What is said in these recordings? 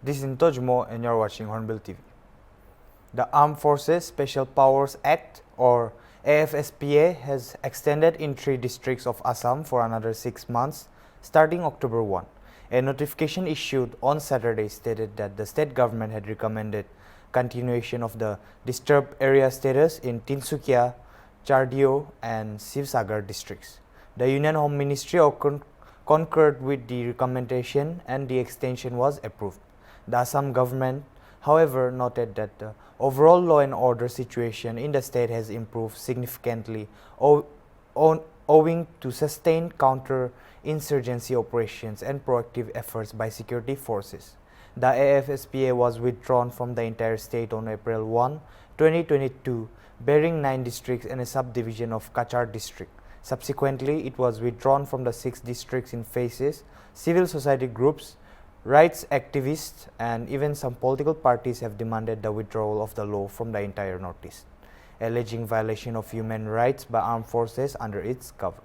This is Tojmo and you're watching Hornbill TV. The Armed Forces Special Powers Act or AFSPA has extended in 3 districts of Assam for another 6 months starting October 1. A notification issued on Saturday stated that the state government had recommended continuation of the disturbed area status in Tinsukia, Chardio and Sivsagar districts. The Union Home Ministry concurred with the recommendation and the extension was approved. The Assam government, however, noted that the overall law and order situation in the state has improved significantly owing to sustained counter-insurgency operations and proactive efforts by security forces. The AFSPA was withdrawn from the entire state on April 1, 2022, bearing 9 districts and a subdivision of Kachar district. Subsequently, it was withdrawn from the 6 districts in phases. Civil society groups, rights activists and even some political parties have demanded the withdrawal of the law from the entire Northeast, alleging violation of human rights by armed forces under its cover.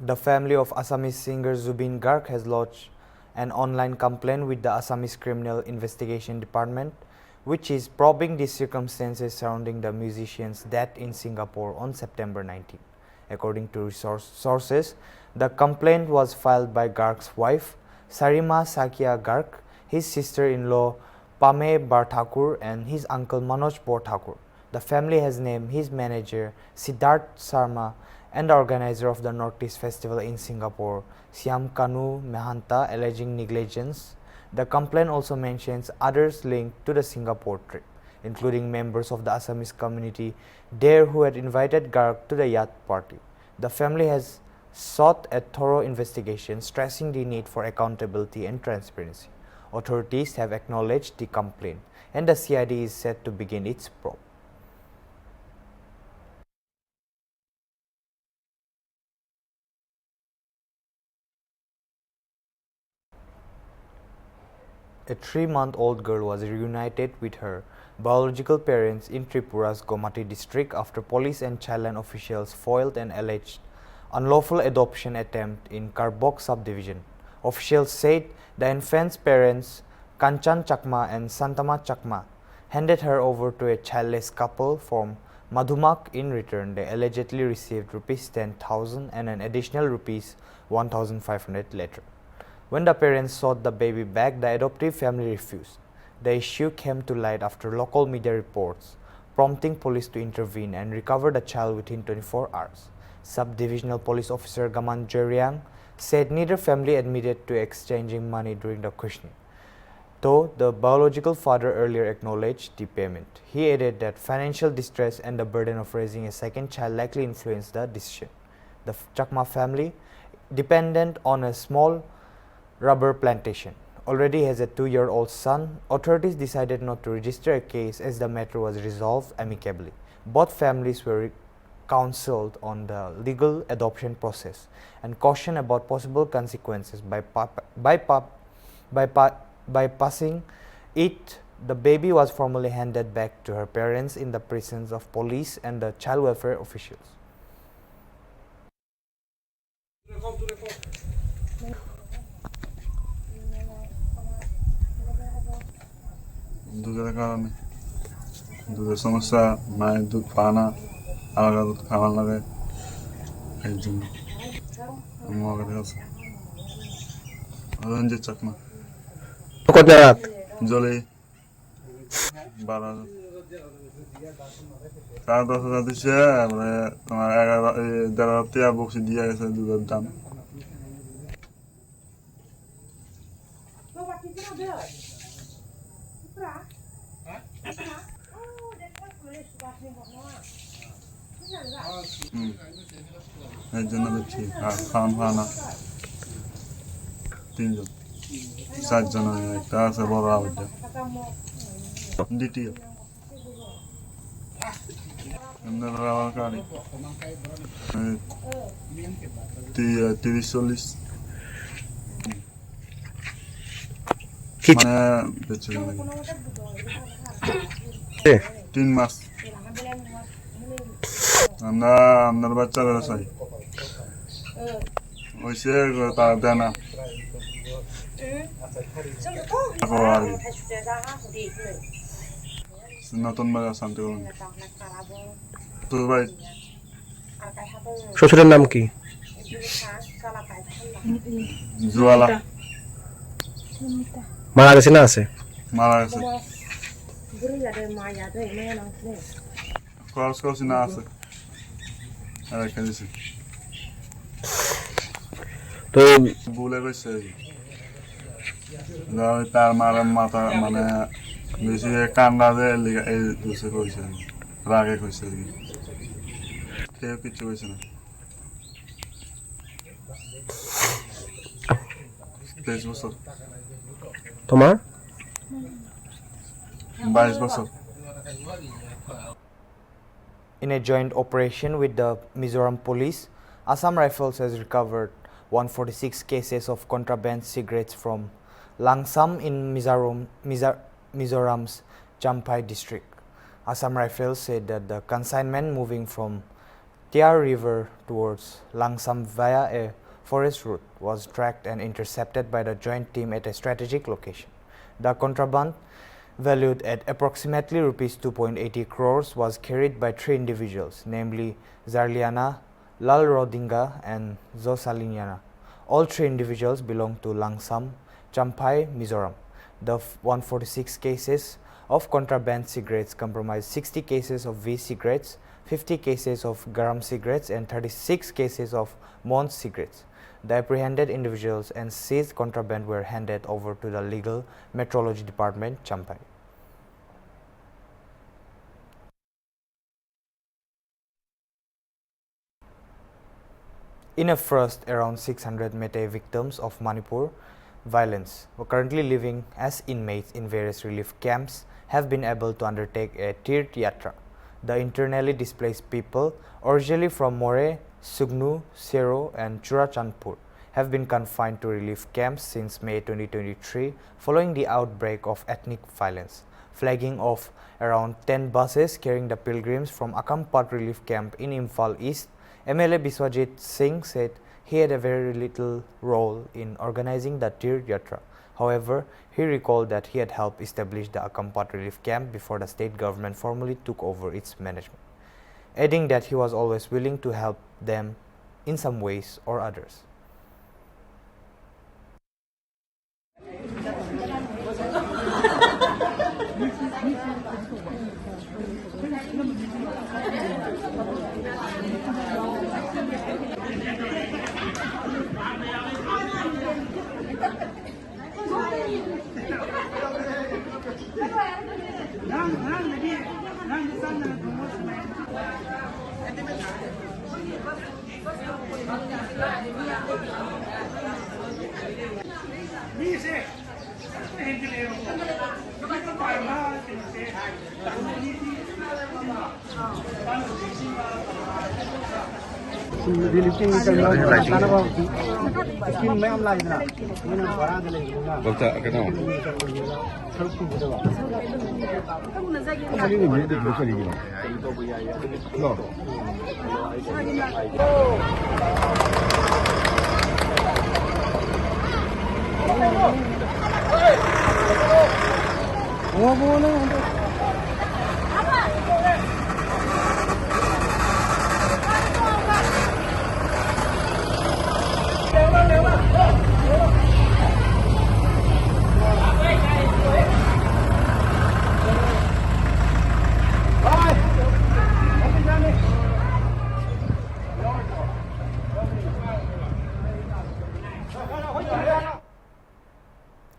The family of Assamese singer Zubin Garg has lodged an online complaint with the Assamese Criminal Investigation Department, which is probing the circumstances surrounding the musician's death in Singapore on September 19. According to sources, the complaint was filed by Garg's wife, Sarima Sakya Garg, his sister-in-law Pame Barthakur and his uncle Manoj Borthakur. The family has named his manager Siddharth Sharma and the organizer of the Northeast Festival in Singapore, Siam Kanu Mehanta, alleging negligence. The complaint also mentions others linked to the Singapore trip, including members of the Assamese community there who had invited Garg to the yacht party. The family has sought a thorough investigation, stressing the need for accountability and transparency. Authorities have acknowledged the complaint, and the CID is set to begin its probe. A 3-month-old girl was reunited with her biological parents in Tripura's Gomati district after police and childline officials foiled an alleged unlawful adoption attempt in Karbok subdivision. Officials said the infant's parents, Kanchan Chakma and Santama Chakma, handed her over to a childless couple from Madhumak. In return, they allegedly received Rs 10,000 and an additional Rs 1,500 later. When the parents sought the baby back, the adoptive family refused. The issue came to light after local media reports, prompting police to intervene and recover the child within 24 hours. Subdivisional Police Officer Gaman Jeriang said neither family admitted to exchanging money during the questioning, though the biological father earlier acknowledged the payment. He added that financial distress and the burden of raising a second child likely influenced the decision. The Chakma family, dependent on a small rubber plantation, already has a 2-year-old son. Authorities decided not to register a case as the matter was resolved amicably. Both families were counseled on the legal adoption process and cautioned about possible consequences by passing it. The baby was formally handed back to her parents in the presence of police and the child welfare officials. দুধের কারণে দুধের সমস্যা, মায়ের দুধ পায় না, আলাদা দুধ খাওয়ার লাগে, এর জন্য আমার কাছে রঞ্জিত চাকমা কত রাত জলে 12 10,000 দিচ্ছে, তোমার 11 টাকা বক্সি দিয়ে গেছে দুধের দাম। এর জন্য দিচ্ছি আর খাওয়ান খাওয়ানা 3 জন 7 জন, একটা আছে বড় আবদ্ধ দ্বিতীয় এমনি আমার গাড়ি 30-40 মানে বেঁচে 3 মাস আমরা আপনার বাচ্চারা চাই ওইসে তার দেয় না আর নতুন বাজার শান্তি করুন তোর ভাই শ্বশুরের নাম কি? জুয়ালা মারা গেছে না আছে? মারা গেছে খরচ করছি না আছে রেখে দিছি তো ভুলে গেছে তার মারের মাথা মানে বেশি কান্না যে এই দুসে কইছে রাগে কইছে আর কি কেউ কিছু কইছে না 23 বছর তোমার? 22 বছর In a joint operation with the Mizoram police, Assam Rifles has recovered 146 cases of contraband cigarettes from Langsam in Mizoram's Champhai district. Assam Rifles said that the consignment moving from Tiar River towards Langsam via a forest route was tracked and intercepted by the joint team at a strategic location. The contraband, valued at approximately rupees 2.80 crores, was carried by 3 individuals, namely Zarliana, Lal Rodinga and Zosaliana. All 3 individuals belong to Langsam, Champhai, Mizoram. The 146 cases of contraband cigarettes comprise 60 cases of V-cigarettes, 50 cases of Garam cigarettes and 36 cases of Mons cigarettes. The apprehended individuals and seized contraband were handed over to the Legal Metrology Department, Champhai. In a first, around 600 Meitei victims of Manipur violence who are currently living as inmates in various relief camps have been able to undertake a Tirt Yatra. The internally displaced people, originally from More, Sugnu, Sero and Churachandpur, have been confined to relief camps since May 2023 following the outbreak of ethnic violence. Flagging off around 10 buses carrying the pilgrims from Akampat relief camp in Imphal East, MLA Biswajit Singh said he had a very little role in organizing the Tirt Yatra. However, he recalled that he had helped establish the Akampat relief camp before the state government formally took over its management, adding that he was always willing to help them in some ways or others.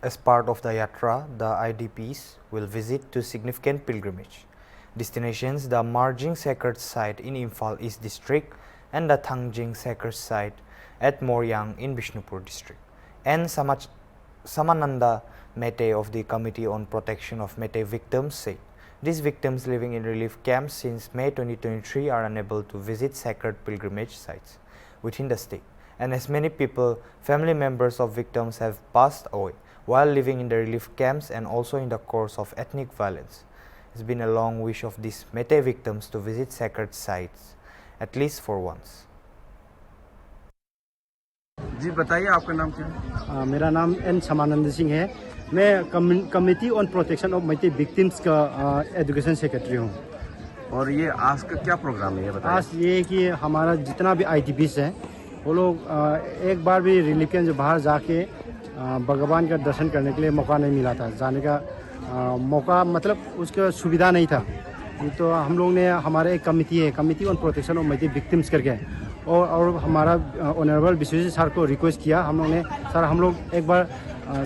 As part of the Yatra, the IDPs will visit two significant pilgrimage destinations: the Marjing sacred site in Imphal East district and the Thangjing sacred site at Moryang in Bishnupur district. And Samananda Meitei of the Committee on Protection of Meitei Victims said, these victims living in relief camps since May 2023 are unable to visit sacred pilgrimage sites within the state, and as many people, family members of victims have passed away while living in the relief camps and also in the course of ethnic violence. It's been a long wish of these Meitei victims to visit sacred sites at least for once. जी बताइए आपका नाम क्या है? मेरा नाम N Samanand Singh है। मैं committee on protection of matty victims का एजुकेशन सेक्रेटरी हूँ। और ये आज का क्या प्रोग्राम है ये बताइए। आज ये है कि हमारा जितना भी IDPs है वो लोग एक बार भी रिलीफ कैंप से बाहर जाके भगवान का दर्शन करने के लिए मौका नहीं मिला था। जाने का मौका मतलब उसका सुविधा नहीं था। तो हम लोग ने हमारे एक कमिटी है, committee on protection of matty victims करके, और हमारा ऑनरेबल विश्वेश्वर सर को रिक्वेस्ट किया हम लोग ने, सर हम लोग एक बार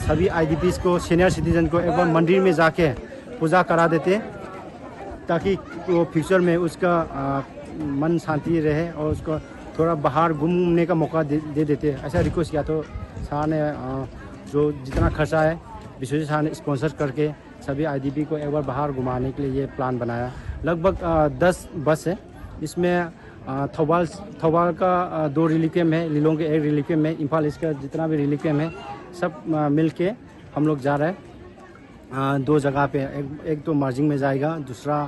सभी IDPs को, सीनियर सिटीजन को एक बार मंदिर में जाके पूजा करा देते ताकि वो फ्यूचर में उसका मन शांति रहे और उसको थोड़ा बाहर घूमने का मौका दे देते। ऐसा रिक्वेस्ट किया तो सर ने जो जितना खर्चा है विश्वेश्वर सर ने स्पॉन्सर करके सभी IDP को एक बार बाहर घुमाने के लिए ये प्लान बनाया। लगभग 10 बस है। इसमें थौबाल का 2 रिलीफ कैम्प है, लिलोंग के 1 रिलीफ कैम्प है, इम्फाल इसका जितना भी रिलीफ कैम्प है सब मिल के हम लोग जा रहे हैं 2 जगह पे। एक तो मार्जिंग में जाएगा, दूसरा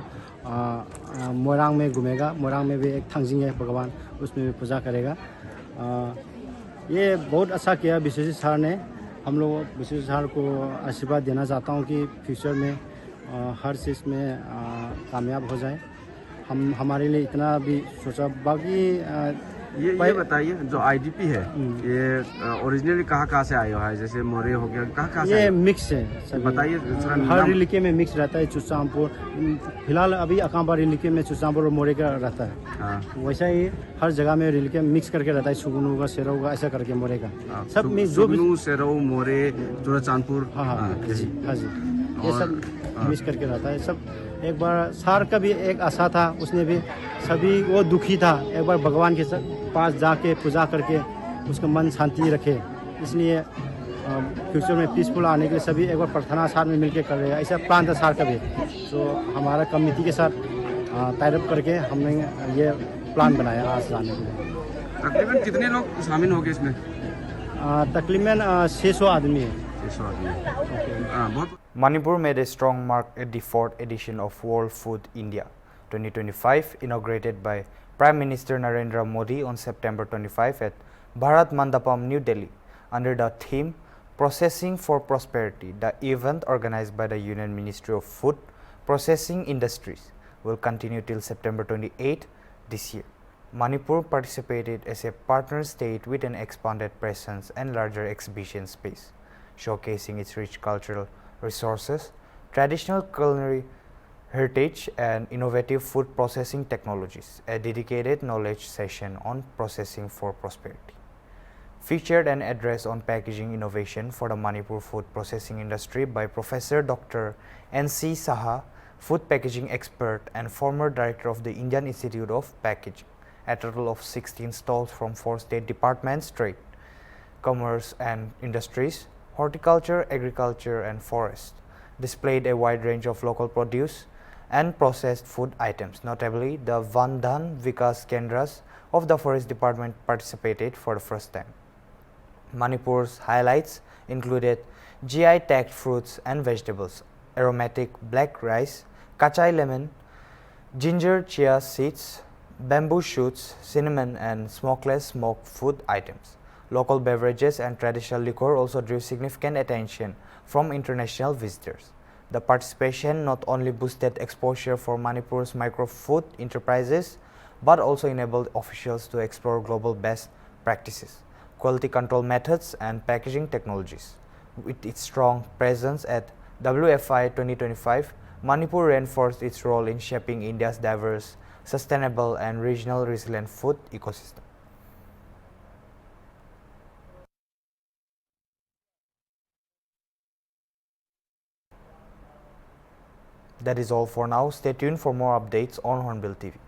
मोरांग में घूमेगा। मोरांग में भी एक थांगजिंग है भगवान, उसमें भी पूजा करेगा। ये बहुत अच्छा किया विश्वेश्वर सर ने। हम लोग विश्वेश्वर सर को आशीर्वाद देना चाहता हूँ कि फ्यूचर में हर चीज़ में कामयाब हो जाए। हमारे लिए इतना भी सोचा। बाकी ये बताइए जो IDP है ये ओरिजिनली कहाँ से आया हुआ है? जैसे मोरे हो गया, कहाँ से? ये मिक्स है सभी। बताइए हर रिलीके में मिक्स रहता है। चुसामपुर फिलहाल अभी अकांबा रिलीके में चुसामपुर और मोरे का रहता है। हाँ। वैसा ही हर जगह में रिलीके मिक्स करके रहता है। सुगुनु का, सेरो का, ऐसा करके मोरे का सब मिक्स। सुगनु, सेरो, मोरे, चुराचांदपुर। हाँ जी, ये सब मिक्स करके रहता है सब। एक बार सर का भी एक आशा था, उसने भी सभी वो दुखी था एक बार भगवान के पास जाके पूजा करके उसका मन शांति रखे। इसलिए फ्यूचर में पीसफुल आने के लिए सभी एक बार प्रार्थना साथ में मिलकर कर रहे हैं। ऐसा प्लान था सर का भी। तो हमारा कमेटी के साथ टाइप करके हमने ये प्लान बनाया आज जाने के लिए। तकरीबन कितने लोग शामिल हो गए इसमें? तकरीबन 600 आदमी है। 600 आदमी। Manipur made a strong mark at the 4th edition of World Food India 2025, inaugurated by Prime Minister Narendra Modi on September 25 at Bharat Mandapam, New Delhi, under the theme Processing for Prosperity. The event, organized by the Union Ministry of Food Processing Industries, will continue till September 28 this year. Manipur participated as a partner state with an expanded presence and larger exhibition space, showcasing its rich cultural resources, traditional culinary heritage, and innovative food processing technologies. A dedicated knowledge session on processing for prosperity featured an address on packaging innovation for the Manipur food processing industry by Professor Dr. N.C. Saha, food packaging expert and former director of the Indian Institute of Packaging. A total of 16 stalls from 4 state departments: trade, commerce and industries, horticulture, agriculture and forest, displayed a wide range of local produce and processed food items. Notably, the Vandhan Vikas Kendras of the Forest Department participated for the first time. Manipur's highlights included GI tagged fruits and vegetables, aromatic black rice, kachai lemon, ginger chia seeds, bamboo shoots, cinnamon and smokeless smoked food items. Local beverages and traditional liquor also drew significant attention from international visitors. The participation not only boosted exposure for Manipur's micro-food enterprises, but also enabled officials to explore global best practices, quality control methods and packaging technologies. With its strong presence at WFI 2025, Manipur reinforced its role in shaping India's diverse, sustainable and regional resilient food ecosystem. That is all for now. Stay tuned for more updates on Hornbill TV.